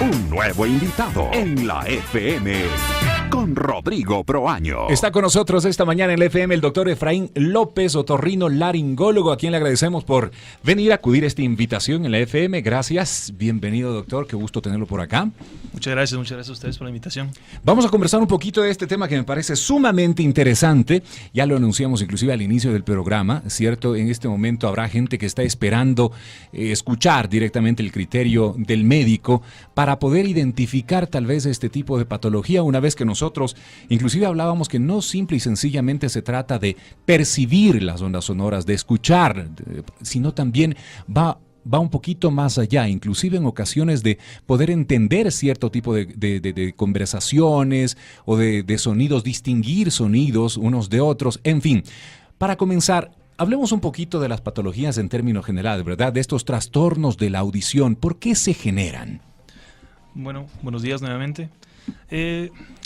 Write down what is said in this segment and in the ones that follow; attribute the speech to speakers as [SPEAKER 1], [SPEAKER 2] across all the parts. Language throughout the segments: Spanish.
[SPEAKER 1] Un nuevo invitado en la FM con Rodrigo Proaño.
[SPEAKER 2] Está con nosotros esta mañana en la FM el doctor Efraín López, otorrino laringólogo, a quien le agradecemos por venir a acudir a esta invitación en la FM. Gracias, bienvenido doctor, qué gusto tenerlo por acá.
[SPEAKER 3] Muchas gracias a ustedes por la invitación.
[SPEAKER 2] Vamos a conversar un poquito de este tema que me parece sumamente interesante. Ya lo anunciamos inclusive al inicio del programa, ¿cierto? En este momento habrá gente que está esperando escuchar directamente el criterio del médico para poder identificar tal vez este tipo de patología, una vez que nosotros inclusive hablábamos que no simple y sencillamente se trata de percibir las ondas sonoras, de escuchar, sino también va un poquito más allá, inclusive en ocasiones de poder entender cierto tipo de conversaciones o de sonidos, distinguir sonidos unos de otros, en fin. Para comenzar, hablemos un poquito de las patologías en términos generales, ¿verdad? De estos trastornos de la audición, ¿por qué se generan?
[SPEAKER 3] Bueno, buenos días nuevamente.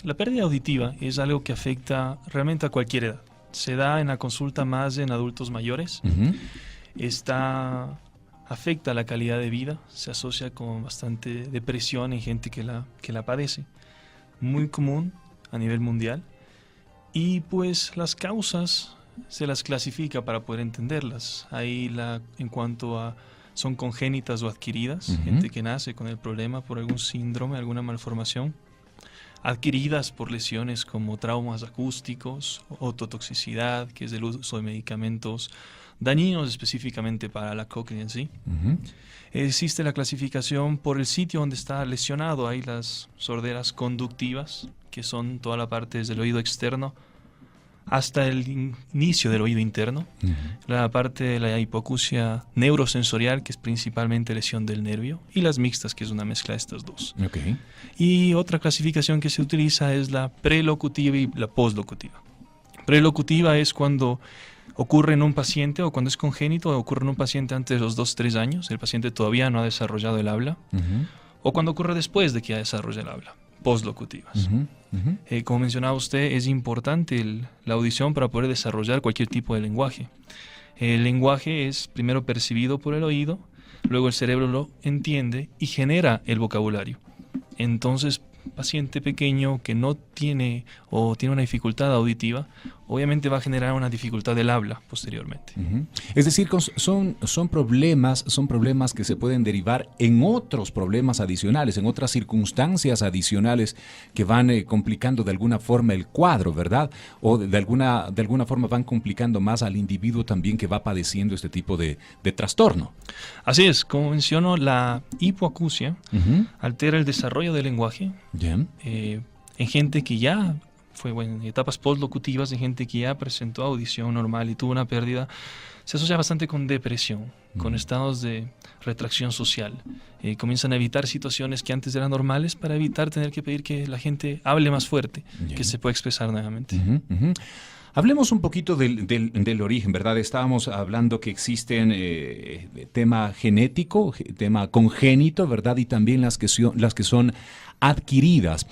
[SPEAKER 3] La pérdida auditiva es algo que afecta realmente a cualquier edad. Se da en la consulta más en adultos mayores. Uh-huh. Afecta la calidad de vida, se asocia con bastante depresión en gente que la padece. Muy común a nivel mundial. Y pues las causas se las clasifica para poder entenderlas. Ahí en cuanto a son congénitas o adquiridas, uh-huh. Gente que nace con el problema por algún síndrome, alguna malformación. Adquiridas por lesiones como traumas acústicos, ototoxicidad, que es el uso de medicamentos dañinos específicamente para la cóclea en sí. Uh-huh. Existe la clasificación por el sitio donde está lesionado. Hay las sorderas conductivas, que son toda la parte desde el oído externo hasta el inicio del oído interno. Uh-huh. La parte de la hipoacusia neurosensorial, que es principalmente lesión del nervio, y las mixtas, que es una mezcla de estas dos.
[SPEAKER 2] Okay.
[SPEAKER 3] Y otra clasificación que se utiliza es la prelocutiva y la poslocutiva. Prelocutiva es cuando ocurre en un paciente, o cuando es congénito, ocurre en un paciente antes de los 2-3 años, el paciente todavía no ha desarrollado el habla, uh-huh. O cuando ocurre después de que ha desarrollado el habla. Poslocutivas. Uh-huh, uh-huh. Como mencionaba usted, es importante la audición para poder desarrollar cualquier tipo de lenguaje. El lenguaje es primero percibido por el oído, luego el cerebro lo entiende y genera el vocabulario. Entonces, paciente pequeño que no tiene o tiene una dificultad auditiva, obviamente va a generar una dificultad del habla posteriormente.
[SPEAKER 2] Uh-huh. Es decir, son problemas que se pueden derivar en otros problemas adicionales, en otras circunstancias adicionales que van complicando de alguna forma el cuadro, ¿verdad? O de alguna forma van complicando más al individuo también que va padeciendo este tipo de trastorno.
[SPEAKER 3] Así es, como menciono, la hipoacusia uh-huh. altera el desarrollo del lenguaje.
[SPEAKER 2] Yeah.
[SPEAKER 3] En gente que ya fue en etapas postlocutivas, de gente que ya presentó audición normal y tuvo una pérdida, se asocia bastante con depresión, con estados de retracción social. Comienzan a evitar situaciones que antes eran normales para evitar tener que pedir que la gente hable más fuerte, que se pueda expresar nuevamente.
[SPEAKER 2] Uh-huh, uh-huh. Hablemos un poquito del origen, ¿verdad? Estábamos hablando que existen tema genético, tema congénito, ¿verdad? Y también las que son adquiridas.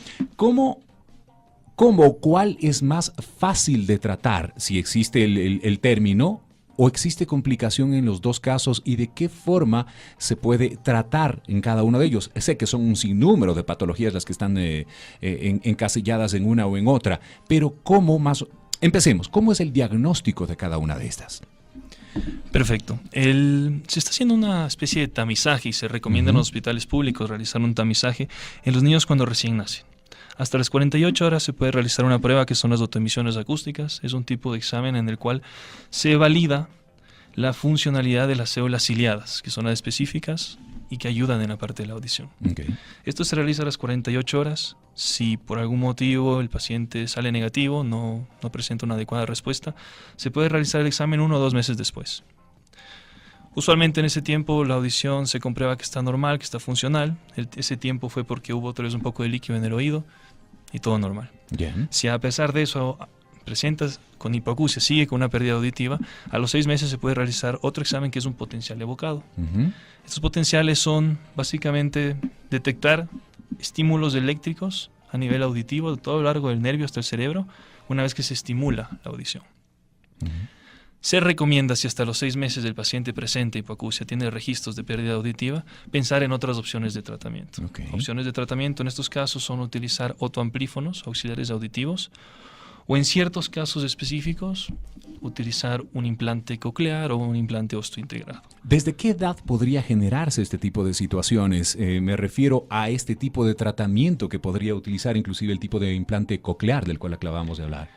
[SPEAKER 2] ¿Cuál es más fácil de tratar? Si existe el término o existe complicación en los dos casos y de qué forma se puede tratar en cada uno de ellos. Sé que son un sinnúmero de patologías las que están encasilladas en una o en otra, pero empecemos, ¿cómo es el diagnóstico de cada una de estas?
[SPEAKER 3] Perfecto. Se está haciendo una especie de tamizaje y se recomienda uh-huh. en los hospitales públicos realizar un tamizaje en los niños cuando recién nacen. Hasta las 48 horas se puede realizar una prueba que son las otoemisiones acústicas. Es un tipo de examen en el cual se valida la funcionalidad de las células ciliadas, que son las específicas y que ayudan en la parte de la audición. Okay. Esto se realiza a las 48 horas. Si por algún motivo el paciente sale negativo, no presenta una adecuada respuesta, se puede realizar el examen 1 o 2 meses después. Usualmente en ese tiempo la audición se comprueba que está normal, que está funcional. Ese tiempo fue porque hubo tal vez un poco de líquido en el oído y todo normal.
[SPEAKER 2] Yeah.
[SPEAKER 3] Si a pesar de eso presentas con hipoacusia, sigue con una pérdida auditiva, a los 6 meses se puede realizar otro examen que es un potencial evocado. Uh-huh. Estos potenciales son básicamente detectar estímulos eléctricos a nivel auditivo de todo lo largo del nervio hasta el cerebro una vez que se estimula la audición. Uh-huh. Se recomienda, si hasta los 6 meses el paciente presenta hipoacusia, tiene registros de pérdida auditiva, pensar en otras opciones de tratamiento.
[SPEAKER 2] Ok.
[SPEAKER 3] Opciones de tratamiento en estos casos son utilizar otoamplífonos, auxiliares auditivos, o en ciertos casos específicos, utilizar un implante coclear o un implante osteointegrado.
[SPEAKER 2] ¿Desde qué edad podría generarse este tipo de situaciones? Me refiero a este tipo de tratamiento que podría utilizar inclusive el tipo de implante coclear del cual acabamos de hablar.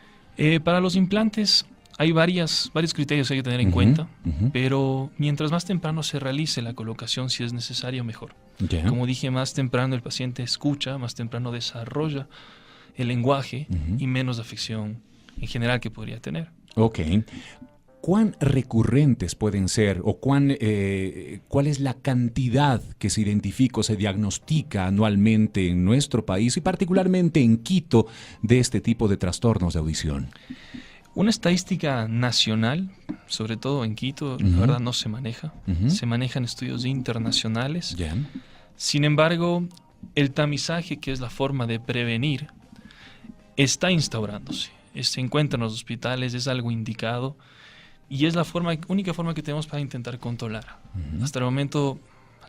[SPEAKER 3] Para los implantes hay varios criterios que hay que tener en cuenta, pero mientras más temprano se realice la colocación, si es necesario, mejor.
[SPEAKER 2] Yeah.
[SPEAKER 3] Como dije, más temprano el paciente escucha, más temprano desarrolla el lenguaje y menos afección en general que podría tener.
[SPEAKER 2] Ok. ¿Cuán recurrentes pueden ser o cuál es la cantidad que se identifica o se diagnostica anualmente en nuestro país y particularmente en Quito de este tipo de trastornos de audición?
[SPEAKER 3] Una estadística nacional, sobre todo en Quito, la verdad no se maneja. Se manejan estudios internacionales.
[SPEAKER 2] Yeah.
[SPEAKER 3] Sin embargo, el tamizaje, que es la forma de prevenir, está instaurándose. Se encuentra en los hospitales, es algo indicado y es la única forma que tenemos para intentar controlar. Hasta el momento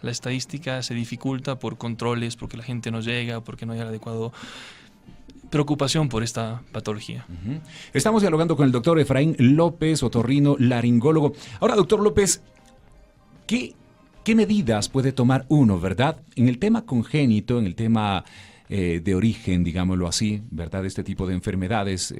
[SPEAKER 3] la estadística se dificulta por controles, porque la gente no llega, porque no hay el adecuado preocupación por esta patología.
[SPEAKER 2] Estamos dialogando con el doctor Efraín López, otorrino laringólogo. Ahora, doctor López, ¿qué medidas puede tomar uno, verdad? En el tema congénito, en el tema de origen, digámoslo así, ¿verdad? Este tipo de enfermedades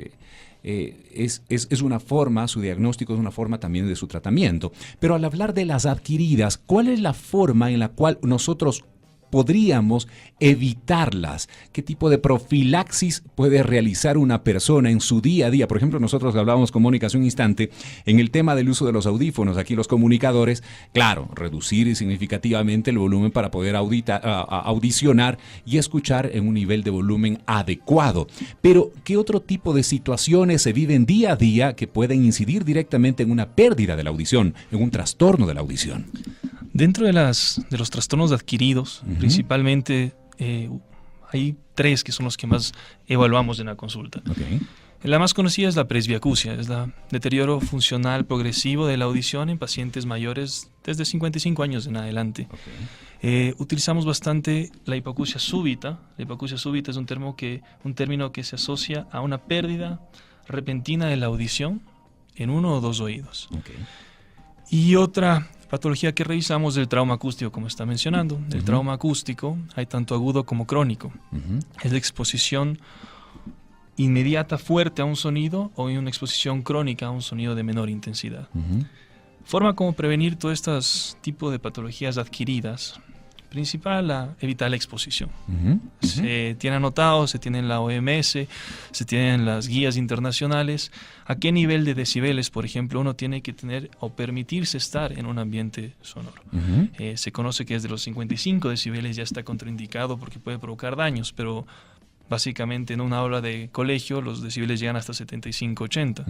[SPEAKER 2] es una forma, su diagnóstico es una forma también de su tratamiento. Pero al hablar de las adquiridas, ¿cuál es la forma en la cual nosotros podríamos evitarlas? ¿Qué tipo de profilaxis puede realizar una persona en su día a día? Por ejemplo, nosotros hablábamos con Mónica hace un instante en el tema del uso de los audífonos, aquí los comunicadores, claro, reducir significativamente el volumen para poder audicionar y escuchar en un nivel de volumen adecuado. Pero, ¿qué otro tipo de situaciones se viven día a día que pueden incidir directamente en una pérdida de la audición, en un trastorno de la audición?
[SPEAKER 3] Dentro de los trastornos adquiridos, principalmente hay 3 que son los que más evaluamos en la consulta.
[SPEAKER 2] Okay.
[SPEAKER 3] La más conocida es la presbiacusia, es el deterioro funcional progresivo de la audición en pacientes mayores desde 55 años en adelante. Okay. Utilizamos bastante la hipoacusia súbita. La hipoacusia súbita es un término que se asocia a una pérdida repentina de la audición en 1 o 2 oídos. Okay. Y otra patología que revisamos es el trauma acústico, como está mencionando. El trauma acústico hay tanto agudo como crónico. Es la exposición inmediata fuerte a un sonido o una exposición crónica a un sonido de menor intensidad. Forma como prevenir todos estos tipos de patologías adquiridas. Principal, evitar la exposición. Se tiene anotado, se tiene en la OMS, se tienen las guías internacionales, a qué nivel de decibeles, por ejemplo, uno tiene que tener o permitirse estar en un ambiente sonoro. Se conoce que desde los 55 decibeles ya está contraindicado porque puede provocar daños, pero básicamente en una aula de colegio los decibeles llegan hasta 75, 80.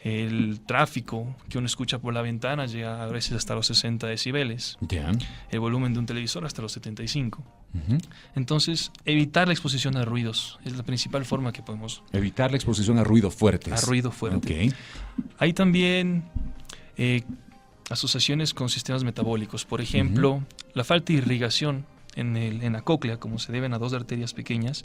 [SPEAKER 3] El tráfico que uno escucha por la ventana llega a veces hasta los 60 decibeles. Yeah. El volumen de un televisor hasta los 75. Entonces, evitar la exposición a ruidos es la principal forma que podemos...
[SPEAKER 2] Evitar la exposición a ruidos fuertes.
[SPEAKER 3] A ruido fuerte.
[SPEAKER 2] Okay.
[SPEAKER 3] Hay también asociaciones con sistemas metabólicos. Por ejemplo, la falta de irrigación en la cóclea, como se deben a 2 arterias pequeñas,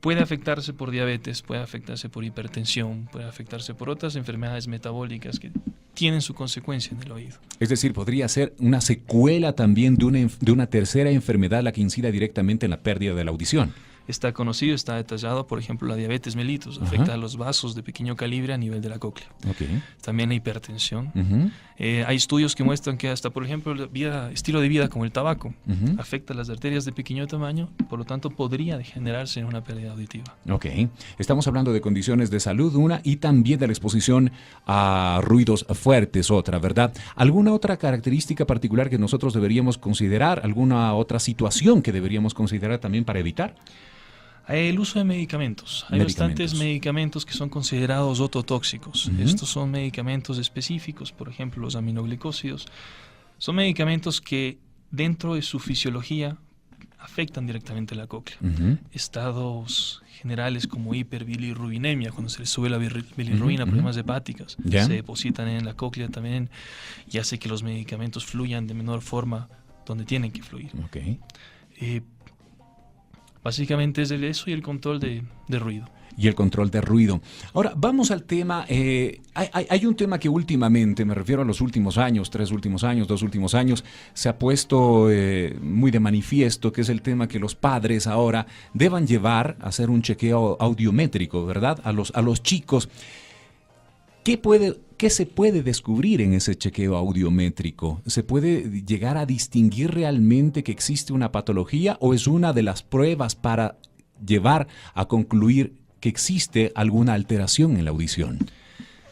[SPEAKER 3] puede afectarse por diabetes, puede afectarse por hipertensión, puede afectarse por otras enfermedades metabólicas que tienen su consecuencia en el oído. Es
[SPEAKER 2] decir, podría ser una secuela también de una tercera enfermedad la que incida directamente en la pérdida de la audición.
[SPEAKER 3] Está conocido, está detallado, por ejemplo, la diabetes mellitus, afecta a los vasos de pequeño calibre a nivel de la cóclea. Okay. También la hipertensión. Hay estudios que muestran que hasta, por ejemplo, el estilo de vida como el tabaco afecta las arterias de pequeño tamaño, por lo tanto podría degenerarse en una pérdida auditiva.
[SPEAKER 2] Ok. Estamos hablando de condiciones de salud, una, y también de la exposición a ruidos fuertes, otra, ¿verdad? ¿Alguna otra característica particular que nosotros deberíamos considerar? ¿Alguna otra situación que deberíamos considerar también para evitar?
[SPEAKER 3] El uso de medicamentos. Hay bastantes medicamentos que son considerados ototóxicos. Estos son medicamentos específicos, por ejemplo, los aminoglicósidos. Son medicamentos que dentro de su fisiología afectan directamente la cóclea.
[SPEAKER 2] Ujú.
[SPEAKER 3] Estados generales como hiperbilirrubinemia, cuando se le sube la bilirrubina, problemas hepáticos,
[SPEAKER 2] Ya.
[SPEAKER 3] se depositan en la cóclea también y hace que los medicamentos fluyan de menor forma donde tienen que fluir.
[SPEAKER 2] Ok.
[SPEAKER 3] Básicamente es eso y el control de ruido.
[SPEAKER 2] Y el control de ruido. Ahora, vamos al tema. Hay un tema que últimamente, me refiero a los últimos años, 3 últimos años, 2 últimos años, se ha puesto muy de manifiesto, que es el tema que los padres ahora deban llevar a hacer un chequeo audiométrico, ¿verdad? A los chicos. ¿Qué se puede descubrir en ese chequeo audiométrico? ¿Se puede llegar a distinguir realmente que existe una patología o es una de las pruebas para llevar a concluir que existe alguna alteración en la audición?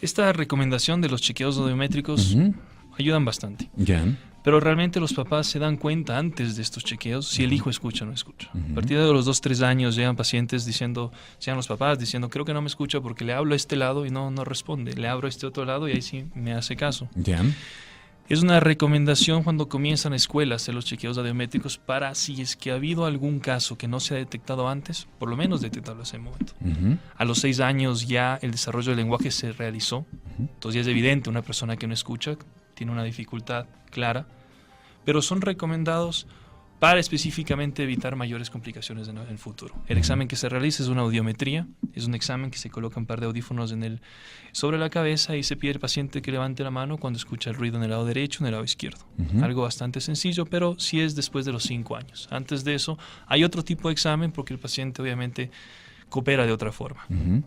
[SPEAKER 3] Esta recomendación de los chequeos audiométricos
[SPEAKER 2] Ujú.
[SPEAKER 3] ayudan bastante.
[SPEAKER 2] Ya.
[SPEAKER 3] Pero realmente los papás se dan cuenta antes de estos chequeos si el hijo escucha o no escucha.
[SPEAKER 2] Ujú.
[SPEAKER 3] A partir de los 2-3 años llegan pacientes diciendo, llegan los papás diciendo, creo que no me escucha porque le hablo a este lado y no responde. Le abro a este otro lado y ahí sí me hace caso.
[SPEAKER 2] Ya.
[SPEAKER 3] Es una recomendación cuando comienzan escuelas hacer los chequeos audiométricos para si es que ha habido algún caso que no se ha detectado antes, por lo menos detectarlo a ese momento.
[SPEAKER 2] Ujú.
[SPEAKER 3] A los 6 años ya el desarrollo del lenguaje se realizó, entonces ya es evidente una persona que no escucha tiene una dificultad clara, pero son recomendados para específicamente evitar mayores complicaciones en el futuro. El examen que se realiza es una audiometría, es un examen que se coloca un par de audífonos sobre la cabeza y se pide al paciente que levante la mano cuando escucha el ruido en el lado derecho o en el lado izquierdo.
[SPEAKER 2] Ujú.
[SPEAKER 3] Algo bastante sencillo, pero sí es después de los 5 años. Antes de eso hay otro tipo de examen porque el paciente obviamente coopera de otra forma.
[SPEAKER 2] Ujú.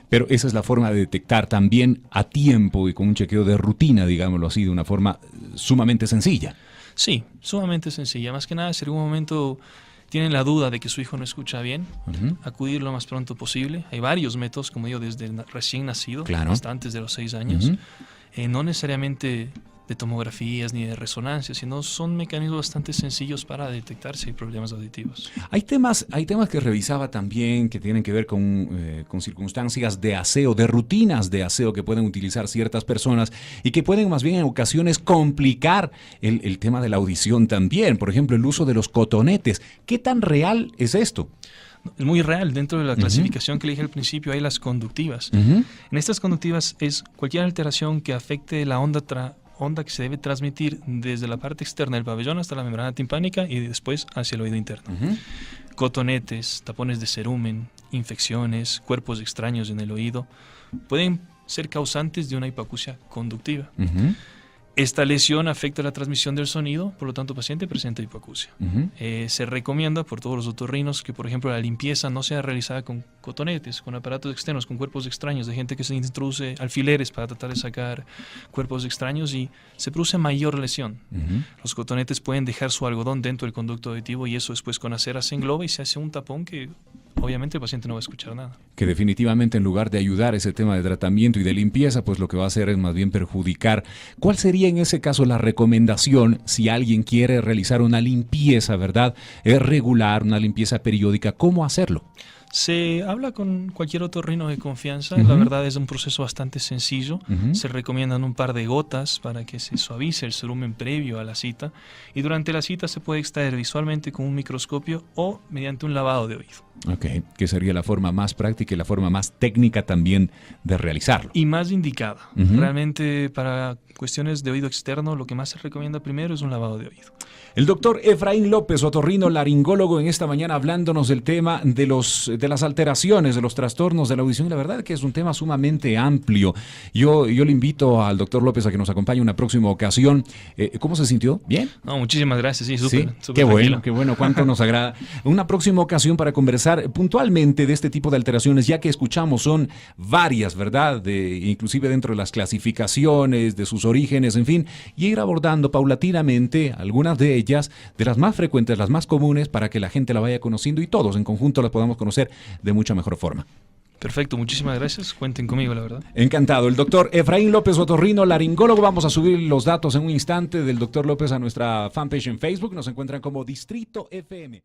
[SPEAKER 2] Pero esa es la forma de detectar también a tiempo y con un chequeo de rutina, digámoslo así, de una forma sumamente sencilla.
[SPEAKER 3] Sí, sumamente sencilla. Más que nada, si en algún momento tienen la duda de que su hijo no escucha bien,
[SPEAKER 2] Ujú.
[SPEAKER 3] acudir lo más pronto posible. Hay varios métodos, como digo, desde el recién nacido
[SPEAKER 2] Claro.
[SPEAKER 3] hasta antes de los 6 años.
[SPEAKER 2] Ujú.
[SPEAKER 3] No necesariamente de tomografías ni de resonancia, sino son mecanismos bastante sencillos para detectar si hay problemas auditivos.
[SPEAKER 2] Hay temas que revisaba también que tienen que ver con circunstancias de aseo, de rutinas de aseo que pueden utilizar ciertas personas y que pueden más bien en ocasiones complicar el tema de la audición también. Por ejemplo, el uso de los cotonetes. ¿Qué tan real es esto?
[SPEAKER 3] Es muy real. Dentro de la clasificación que le dije al principio hay las conductivas.
[SPEAKER 2] Ujú.
[SPEAKER 3] En estas conductivas es cualquier alteración que afecte la onda que se debe transmitir desde la parte externa del pabellón hasta la membrana timpánica y después hacia el oído interno.
[SPEAKER 2] Ujú.
[SPEAKER 3] Cotonetes, tapones de cerumen, infecciones, cuerpos extraños en el oído pueden ser causantes de una hipoacusia conductiva.
[SPEAKER 2] Ujú.
[SPEAKER 3] Esta lesión afecta la transmisión del sonido, por lo tanto el paciente presenta hipoacusia.
[SPEAKER 2] Ujú.
[SPEAKER 3] Se recomienda por todos los otorrinos que, por ejemplo, la limpieza no sea realizada con cotonetes, con aparatos externos, con cuerpos extraños, de gente que se introduce alfileres para tratar de sacar cuerpos extraños y se produce mayor lesión.
[SPEAKER 2] Ujú.
[SPEAKER 3] Los cotonetes pueden dejar su algodón dentro del conducto auditivo y eso después con la cera se engloba y se hace un tapón que obviamente el paciente no va a escuchar nada.
[SPEAKER 2] Que definitivamente en lugar de ayudar ese tema de tratamiento y de limpieza, pues lo que va a hacer es más bien perjudicar. ¿Cuál sería en ese caso la recomendación si alguien quiere realizar una limpieza, verdad? Es regular, una limpieza periódica. ¿Cómo hacerlo?
[SPEAKER 3] Se habla con cualquier otorrino de confianza,
[SPEAKER 2] Ujú.
[SPEAKER 3] la verdad es un proceso bastante sencillo,
[SPEAKER 2] Ujú.
[SPEAKER 3] se recomiendan un par de gotas para que se suavice el cerumen previo a la cita y durante la cita se puede extraer visualmente con un microscopio o mediante un lavado de oído.
[SPEAKER 2] Ok, que sería la forma más práctica y la forma más técnica también de realizarlo.
[SPEAKER 3] Y más indicada,
[SPEAKER 2] Ujú.
[SPEAKER 3] realmente para cuestiones de oído externo lo que más se recomienda primero es un lavado de oído.
[SPEAKER 2] El doctor Efraín López, otorrino laringólogo, en esta mañana hablándonos del tema de las alteraciones, de los trastornos de la audición. La verdad que es un tema sumamente amplio. Yo le invito al doctor López a que nos acompañe en una próxima ocasión. ¿Cómo se sintió? ¿Bien?
[SPEAKER 3] No, muchísimas gracias, sí,
[SPEAKER 2] Sí,
[SPEAKER 3] súper
[SPEAKER 2] qué bueno,
[SPEAKER 3] tranquilo.
[SPEAKER 2] qué bueno, cuánto nos agrada. Una próxima ocasión para conversar puntualmente de este tipo de alteraciones, ya que escuchamos son varias, ¿verdad? Inclusive dentro de las clasificaciones, de sus orígenes, en fin, y ir abordando paulatinamente algunas de ellas, de las más frecuentes, las más comunes, para que la gente la vaya conociendo y todos en conjunto las podamos conocer de mucha mejor forma.
[SPEAKER 3] Perfecto, muchísimas gracias, cuenten conmigo, la verdad.
[SPEAKER 2] Encantado. El doctor Efraín López, otorrino laringólogo. Vamos a subir los datos en un instante del doctor López a nuestra fanpage en Facebook. Nos encuentran como Distrito FM.